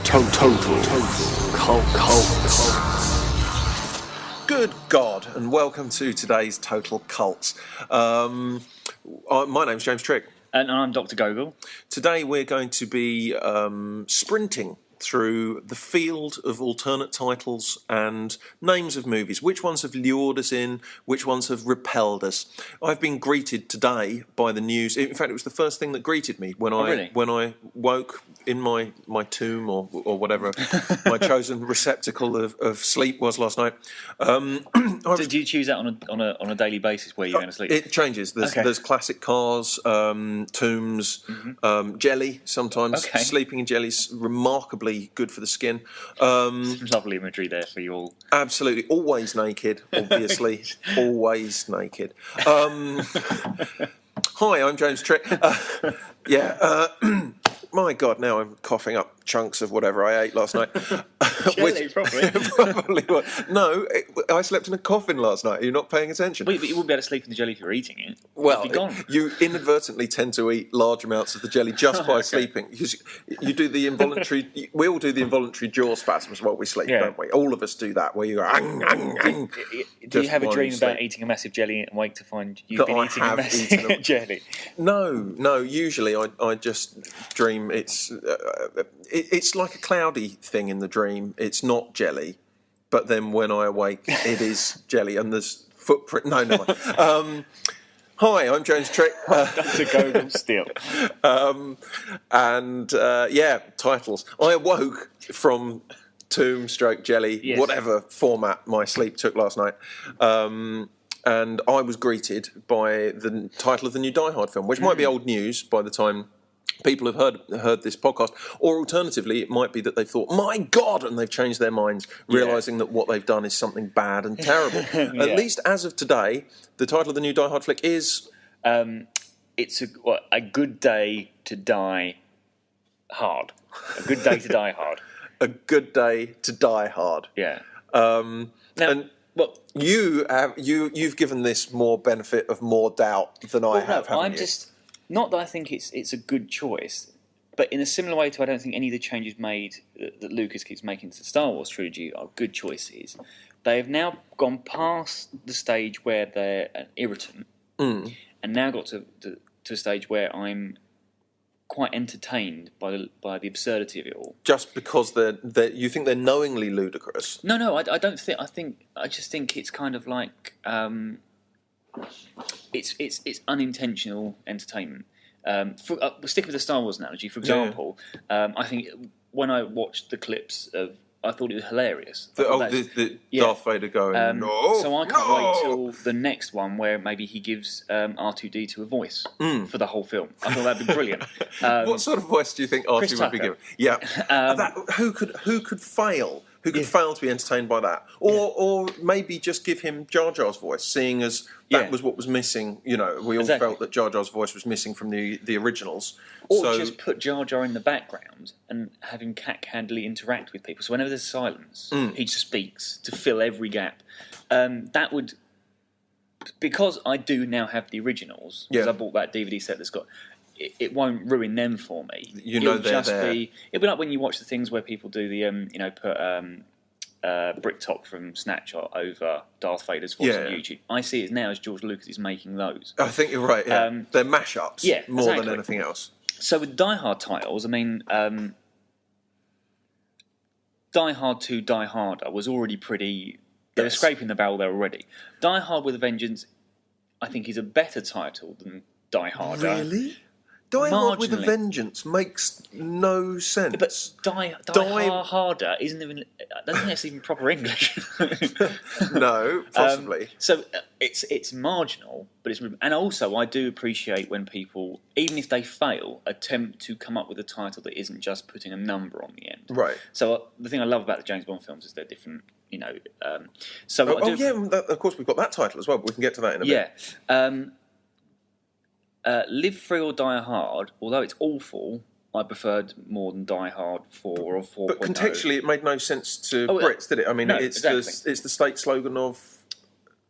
Total Cult. Good God, and welcome to today's Total Cults. My name's James Trick. And I'm Dr. Gogol. Today we're going to be sprinting through the field of alternate titles and names of movies. Which ones have lured us in? Which ones have repelled us? I've been greeted today by the news. In fact, it was the first thing that greeted me when I woke in my tomb or whatever my chosen receptacle of sleep was last night. Did you choose that on a daily basis where you're going to sleep? It changes. There's classic cars, tombs, jelly sometimes. Okay. Sleeping in jelly's remarkably good for the skin. Some lovely imagery there for you all. Absolutely. Always naked, obviously. Always naked. Hi, I'm James Trick. My God, now I'm coughing up chunks of whatever I ate last night. Jelly, probably. Probably. No, I slept in a coffin last night. You're not paying attention. But you wouldn't be able to sleep in the jelly if you're eating it. Well, it'd be gone. You inadvertently tend to eat large amounts of the jelly just by sleeping. You do the involuntary. We all do the involuntary jaw spasms while we sleep, don't we? All of us do that, where you go. Ang, ang, ang, do you have a dream about eating a massive jelly and wake to find you've been eating a massive jelly? No. Usually, I just dream it's like a cloudy thing in the dream. It's not jelly, but then when I awake, it is jelly, and there's footprint. No. Hi, I'm James Trick. That's a Gogol still. Titles. I awoke from tomb stroke jelly, whatever format my sleep took last night. And I was greeted by the title of the new Die Hard film, which might be old news by the time people have heard this podcast, or alternatively, it might be that they've thought, "My God," and they've changed their minds, realising that what they've done is something bad and terrible. At least as of today, the title of the new Die Hard flick is... it's a good day to die hard. A good day to die hard. A good day to die hard. Yeah. You've given this more benefit of more doubt than I have. No, not that I think it's a good choice, but in a similar way to I don't think any of the changes made that Lucas keeps making to the Star Wars trilogy are good choices. They have now gone past the stage where they're an irritant, and now got to a stage where I'm quite entertained by the absurdity of it all. Just because you think they're knowingly ludicrous? No, I don't think. I just think it's kind of like. It's unintentional entertainment. We'll stick with the Star Wars analogy. For example, I think when I watched the clips I thought it was hilarious. The Darth Vader going, no. So I can't wait till the next one where maybe he gives R2-D2 a voice for the whole film. I thought that'd be brilliant. What sort of voice do you think R2 would be given? Yeah. Who could fail? Who could fail to be entertained by that? Or maybe just give him Jar Jar's voice, seeing as that was what was missing. We all felt that Jar Jar's voice was missing from the originals. Or just put Jar Jar in the background and have him cat-handedly interact with people. So whenever there's silence, he just speaks to fill every gap. That would... Because I do now have the originals, because I bought that DVD set that's got... It won't ruin them for me. It'll be like when you watch the things where people do the put Bricktop from Snatch over Darth Vader's voice on YouTube. I see it now as George Lucas is making those. I think you're right. Yeah. They're mashups more than anything else. So with Die Hard titles, I mean, Die Hard 2, Die Harder was already pretty. They were scraping the barrel there already. Die Hard with a Vengeance, I think, is a better title than Die Harder. Really? Die Hard with a Vengeance makes no sense. But Die Harder isn't even... I don't think that's even proper English. No, possibly. So it's marginal, but it's... And also, I do appreciate when people, even if they fail, attempt to come up with a title that isn't just putting a number on the end. Right. So the thing I love about the James Bond films is they're different, of course, we've got that title as well, but we can get to that in a bit. Yeah. Live Free or Die Hard, although it's awful, I preferred more than Die Hard 4 or 4.0. But contextually, it made no sense to Brits, did it? I mean, it's the state slogan of...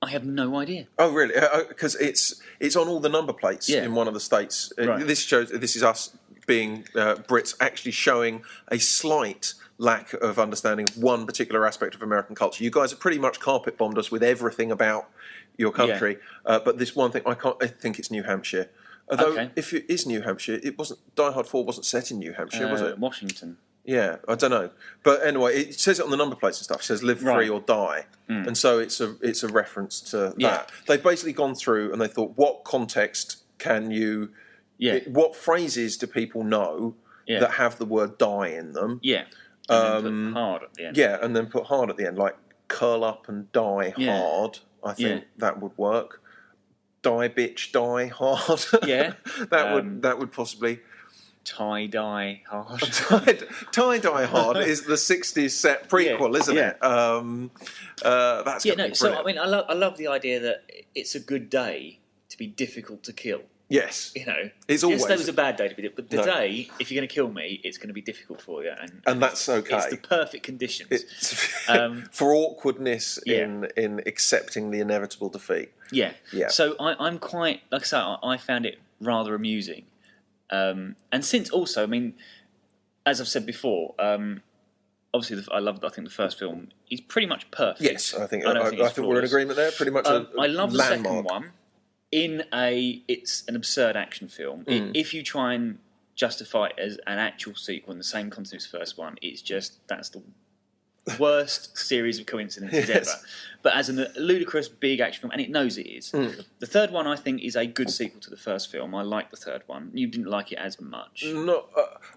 I have no idea. Oh, really? Because it's on all the number plates in one of the states. Right. This is us being Brits actually showing a slight lack of understanding of one particular aspect of American culture. You guys have pretty much carpet bombed us with everything about your country, but this one thing I think it's New Hampshire. Although if it is New Hampshire, it wasn't. Die Hard 4 wasn't set in New Hampshire, was it? Washington. Yeah, I don't know, but anyway, it says it on the number plates and stuff. It says "Live free or die," and so it's a reference to that. They've basically gone through and they thought, what context can you? What phrases do people know that have the word "die" in them? Yeah, and then put hard at the end. Yeah, and then put hard at the end, like curl up and die hard. I think that would work. Die bitch, die hard. Yeah, that would possibly. Tie-dye hard. Tie-dye hard is the 60s set prequel, isn't it? That's so I mean, I love the idea that it's a good day to be difficult to kill. Yes. You know, it's always... yesterday was a bad day to be, but the day, if you're going to kill me, it's going to be difficult for you. And that's okay. It's the perfect conditions. For awkwardness in accepting the inevitable defeat. Yeah. So I'm quite, like I say, I found it rather amusing. And since also, I mean, as I've said before, obviously I think the first film is pretty much perfect. Yes, I think we're in agreement there. Pretty much. I love the landmark. second one. It's an absurd action film. If you try and justify it as an actual sequel in the same content as the first one, that's the worst series of coincidences ever. But as a ludicrous big action film, and it knows it is. The third one, I think, is a good sequel to the first film. I like the third one. You didn't like it as much. No,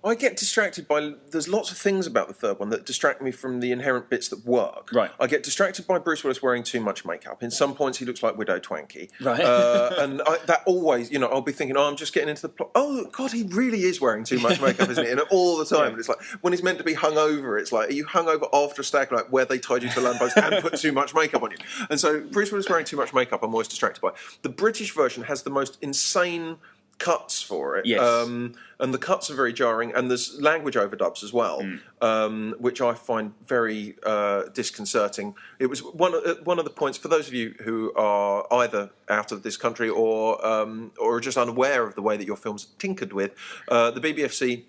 I get distracted by... There's lots of things about the third one that distract me from the inherent bits that work. Right. I get distracted by Bruce Willis wearing too much makeup. In some points, he looks like Widow Twanky. Right. And that always, I'll be thinking, I'm just getting into the plot. Oh, God, he really is wearing too much makeup, isn't he? And all the time. And it's like, when he's meant to be hungover, it's like, are you hungover after a stag night where they tied you to a lamppost and put too much makeup on you? And so Bruce Willis wearing too much makeup, I'm always distracted by. The British version has the most insane cuts for it. Yes. And the cuts are very jarring, and there's language overdubs as well, which I find very disconcerting. It was one of the points, for those of you who are either out of this country or are just unaware of the way that your film's tinkered with, the BBFC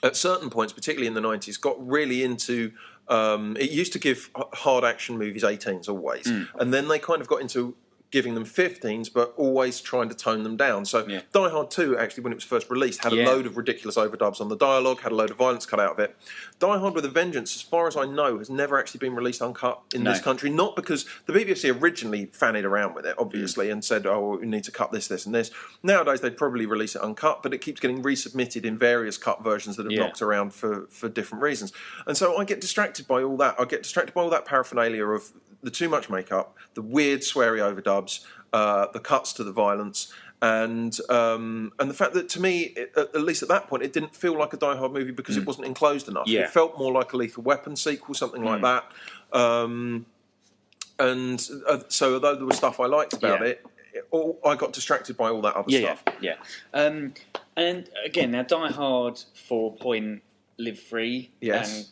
at certain points, particularly in the 90s, got really into... it used to give hard action movies 18s always, and then they kind of got into giving them 15s, but always trying to tone them down. So Die Hard 2, actually, when it was first released, had a load of ridiculous overdubs on the dialogue, had a load of violence cut out of it. Die Hard with a Vengeance, as far as I know, has never actually been released uncut in this country. Not because the BBC originally fannied around with it, obviously, and said, oh, we need to cut this, this, and this. Nowadays, they'd probably release it uncut, but it keeps getting resubmitted in various cut versions that have knocked around for different reasons. And so I get distracted by all that. I get distracted by all that paraphernalia of the too much makeup, the weird sweary overdubs, the cuts to the violence, and the fact that, to me, at least at that point, it didn't feel like a Die Hard movie because it wasn't enclosed enough. It felt more like a Lethal Weapon sequel, something like that. So although there was stuff I liked about it, I got distracted by all that other stuff. And again, now Die Hard 4 point Live Free. Yes.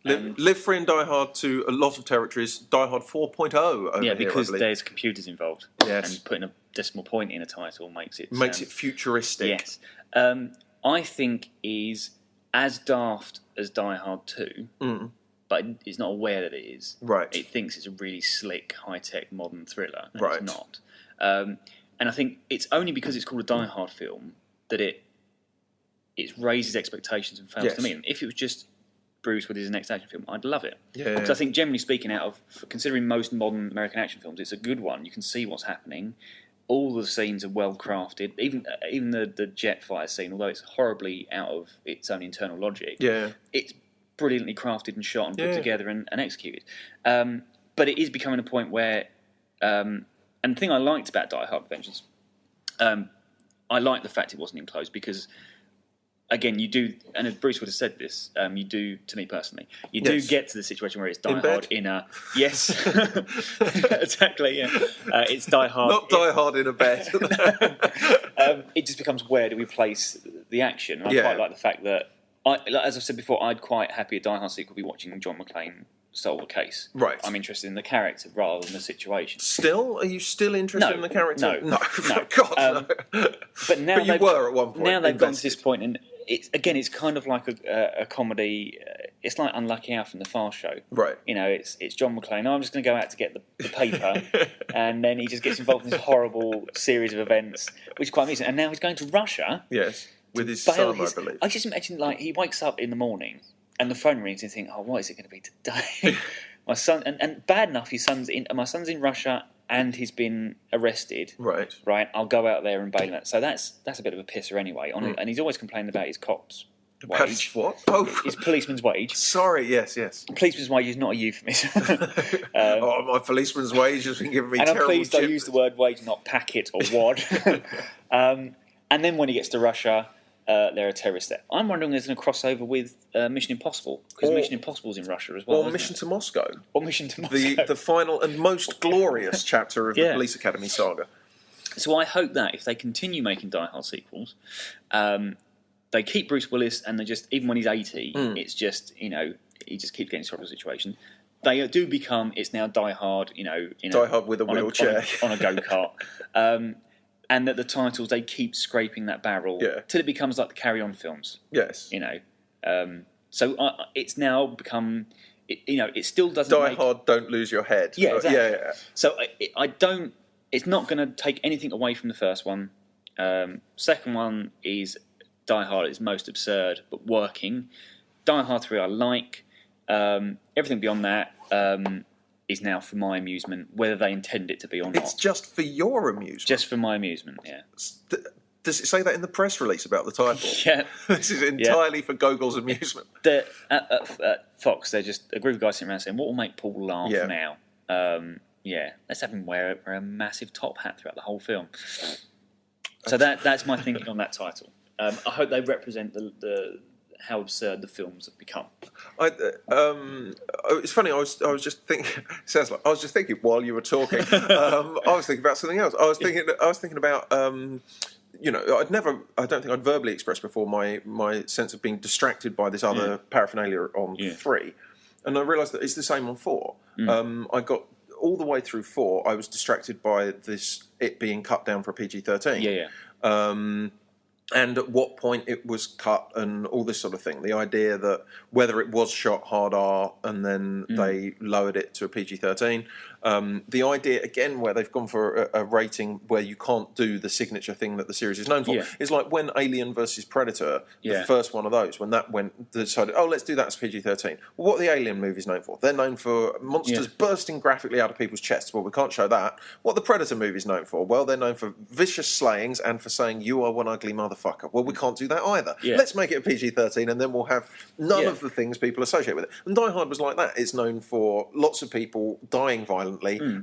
Live Free and Die Hard to a lot of territories. Die Hard 4.0 over here, because there's computers involved. Yes. And putting a decimal point in a title makes it futuristic. Yes. I think is as daft as Die Hard 2, but it's not aware that it is. Right. It thinks it's a really slick, high-tech, modern thriller, and it's not. And I think it's only because it's called a Die Hard film that it raises expectations and fails to meet them. If it was just Bruce Willis's next action film, I'd love it. Because I think, generally speaking, considering most modern American action films, it's a good one. You can see what's happening. All the scenes are well crafted. Even the jet fighter scene, although it's horribly out of its own internal logic, it's brilliantly crafted and shot and put together and executed. But it is becoming a point where, and the thing I liked about Die Hard Vengeance, I like the fact it wasn't enclosed because, again, you do, and as Bruce would have said this, you do, to me personally, you do get to the situation where it's Die Hard in a... Yes. Exactly, it's Die Hard... Not Die Hard in a bed. It just becomes, where do we place the action? And I quite like the fact that, as I've said before, I'd quite happy a Die Hard sequel be watching John McClane solve a case. Right. I'm interested in the character rather than the situation. Still? Are you still interested in the character? No. God, no. But now you were at one point. Now they've gone to this point, and it's kind of like a comedy. It's like Unlucky Alf in the Fast Show. Right. You know, it's John McClane. I'm just going to go out to get the paper, and then he just gets involved in this horrible series of events, which is quite amusing. And now he's going to Russia. Yes, with his son, I believe. I just imagine, like, he wakes up in the morning and the phone rings and you think, oh, what is it going to be today? My son, and bad enough, my son's in Russia and he's been arrested. Right. Right. I'll go out there and bail him out. So that's a bit of a pisser anyway. And he's always complaining about his cops' wage. What? Oh, his policeman's wage. Sorry. Yes. Policeman's wage is not a euphemism. My policeman's wage has been giving me terrible. And I'm pleased I use the word wage, not packet or wad. And then when he gets to Russia, there are terrorists there. I'm wondering if there's going to cross over with Mission Impossible, because Mission Impossible's in Russia as well. Or Mission to Moscow. Or Mission to Moscow. The final and most glorious chapter of the Police Academy saga. So I hope that if they continue making Die Hard sequels, they keep Bruce Willis, and they just, even when he's 80, it's just, he just keeps getting into horrible situations. They do become, it's now Die Hard, Die Hard with a wheelchair. On a go-kart. And that the titles, they keep scraping that barrel till it becomes like the Carry On films. Yes. So it's now become, it still doesn't Die Hard, Don't Lose Your Head. Yeah, exactly. Yeah. So it's not going to take anything away from the first one. Second one is Die Hard is most absurd, but working. Die Hard 3 I like. Everything beyond that is now for my amusement, whether they intend it to be or not. It's just for your amusement. Just for my amusement, yeah. Does it say that in the press release about the title? Yeah. This is entirely for Gogol's amusement. At Fox, they're just a group of guys sitting around saying, what will make Paul laugh now? Let's have him wear a massive top hat throughout the whole film. So that's my thinking on that title. I hope they represent the how absurd the films have become. It's funny. I was just thinking. Sounds like I was just thinking while you were talking. I was thinking about something else. I was thinking about. I don't think I'd verbally expressed before my sense of being distracted by this other paraphernalia on 3, and I realised that it's the same on 4. I got all the way through 4. I was distracted by it being cut down for a PG-13. And at what point it was cut and all this sort of thing. The idea that whether it was shot hard R and then they lowered it to a PG-13. The idea, again, where they've gone for a rating where you can't do the signature thing that the series is known for, is like when Alien versus Predator, the first one of those, when that decided, let's do that as PG-13. Well, what are the Alien movies known for? They're known for monsters bursting graphically out of people's chests. Well, we can't show that. What are the Predator movies known for? Well, they're known for vicious slayings and for saying, you are one ugly motherfucker. Well, we can't do that either. Let's make it a PG-13 and then we'll have none of the things people associate with it. And Die Hard was like that. It's known for lots of people dying violently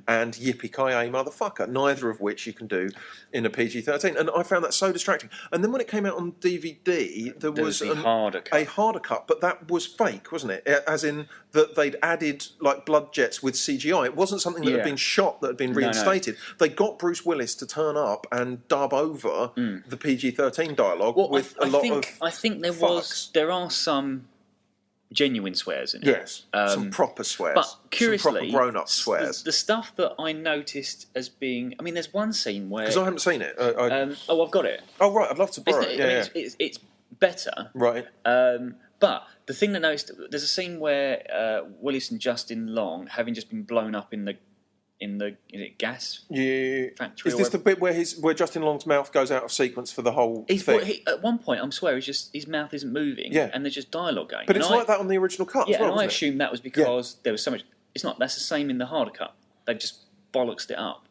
and yippee-ki-yay motherfucker, neither of which you can do in a PG-13. And I found that so distracting. And then when it came out on DVD, there was a harder cut, but that was fake, wasn't it? As in that they'd added like blood jets with CGI. It wasn't something that had been shot, that had been reinstated. No. They got Bruce Willis to turn up and dub over the PG-13 dialogue with a lot of I think there are some genuine swears in it. Yes, some proper swears. But curiously, some proper grown-up swears. The stuff that I noticed as being... I mean, there's one scene where... Because I haven't seen it. I've got it. Oh, right, I'd love to borrow it. It's better. Right. But the thing that I noticed... There's a scene where Willis and Justin Long, having just been blown up in the gas factory? Is this the bit where Justin Long's mouth goes out of sequence for the whole thing? At one point, I swear, his mouth isn't moving, and there's just dialogue going. But it's like that on the original cut as well, and I assumed that was because there was so much... It's not. That's the same in the harder cut. They've just bollocksed it up.